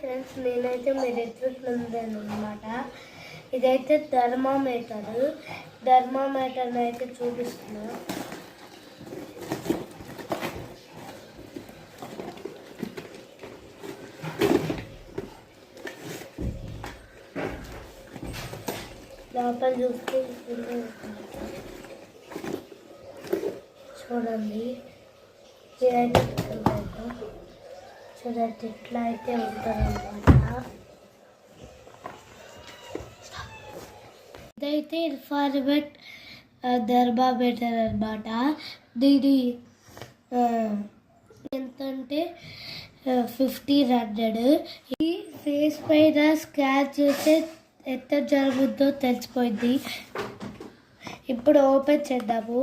Friends, నేనైతే మీరు ఎదుగుతున్నాను అనమాట. ఇదైతే థర్మామీటర్ అయితే చూపిస్తున్నా. లోపల చూస్తే చూడండి, ఇదైతే చూడండి ఇట్లా అయితే ఉంటుందన్నమాట. ఇదైతే ఇన్ఫార్మేట్ థర్మామీటర్ అనమాట. దీని ఎంతంటే 1500. ఈ ఫేస్ పైన స్కాన్ చేస్తే ఎంత జరుగుతుందో తెలిసిపోయింది. ఇప్పుడు ఓపెన్ చేద్దాము.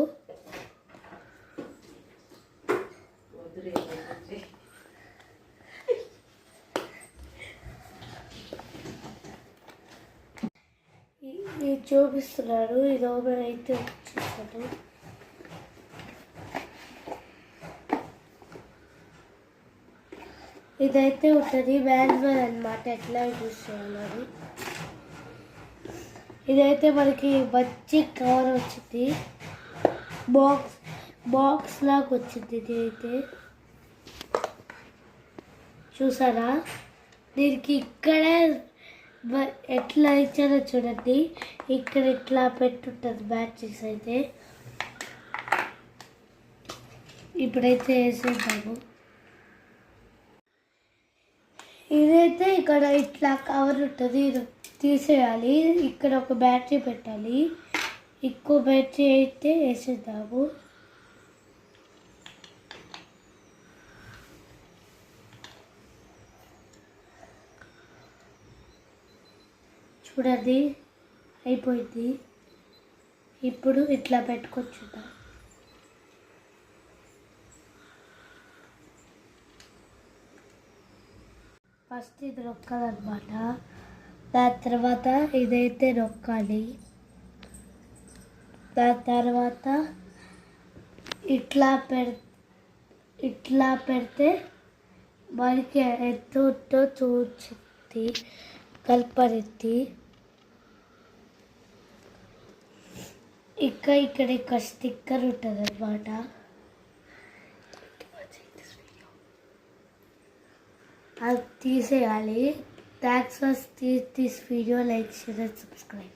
ఇది చూపిస్తున్నారు. ఇది ఓపెన్ అయితే వచ్చేసాడు. ఇదైతే ఉంటుంది మాన్యువల్ అనమాట, ఎట్లా యూజ్ చేయాలని. ఇదైతే మనకి మంచి కవర్ వచ్చింది, బాక్స్ లాగా వచ్చింది. ఇది అయితే చూసారా, దీనికి ఇక్కడే ఎట్లా ఇచ్చారో చూడండి. ఇక్కడ ఇట్లా పెట్టుంటుంది బ్యాటరీస్ అయితే. ఇప్పుడైతే వేసేద్దాము. ఇదైతే ఇక్కడ ఇట్లా కవర్ ఉంటుంది, ఇది తీసేయాలి. ఇక్కడ ఒక బ్యాటరీ పెట్టాలి. ఇంకో బ్యాటరీ అయితే వేసేద్దాము. చూడండి, అయిపోయింది. ఇప్పుడు ఇట్లా పెట్టుకొచ్చుద్దాం. ఫస్ట్ ఇది నొక్కాలన్నమాట. దాని తర్వాత ఇదైతే నొక్కాలి. దాని తర్వాత ఇట్లా పెడితే మనకి ఎంత ఉందో చూచింది, కలపరిద్ది. ఇక్కడ స్టిక్కర్ ఉంటుంది అన్నమాట. అది తీసేయాలి. Thanks for this video. Like, share and subscribe.